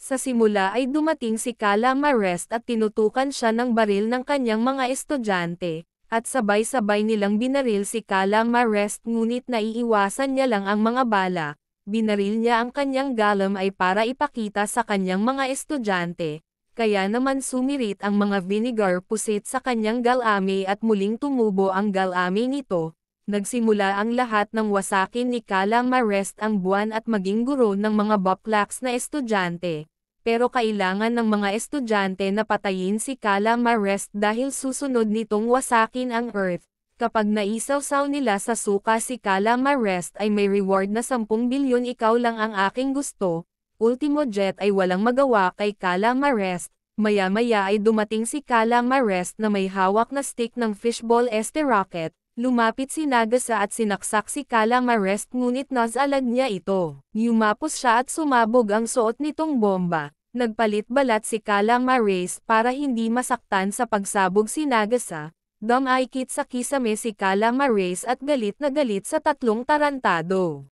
Sa simula ay dumating si Calamarest at tinutukan siya ng baril ng kanyang mga estudyante, at sabay-sabay nilang binaril si Calamarest ngunit naiiwasan niya lang ang mga bala. Binaril niya ang kanyang galam ay para ipakita sa kanyang mga estudyante, kaya naman sumirit ang mga vinegar pusit sa kanyang galame at muling tumubo ang galame nito. Nagsimula ang lahat ng wasakin ni Calamarest ang buwan at maging guro ng mga baklaks na estudyante. Pero kailangan ng mga estudyante na patayin si Calamarest dahil susunod nitong wasakin ang Earth. Kapag naisawsaw nila sa suka si Calamarest ay may reward na 10 bilyon ikaw lang ang aking gusto. Ultimo Jet ay walang magawa kay Calamarest. Maya-maya ay dumating si Calamarest na may hawak na stick ng fishball rocket. Lumapit si Nagasa at sinaksak si Calamarest ngunit nasalag niya ito. Yumapos siya at sumabog ang suot nitong bomba. Nagpalit balat si Calamarest para hindi masaktan sa pagsabog si Nagasa. Dumaikit sa kisame si Calamarest at galit na galit sa tatlong tarantado.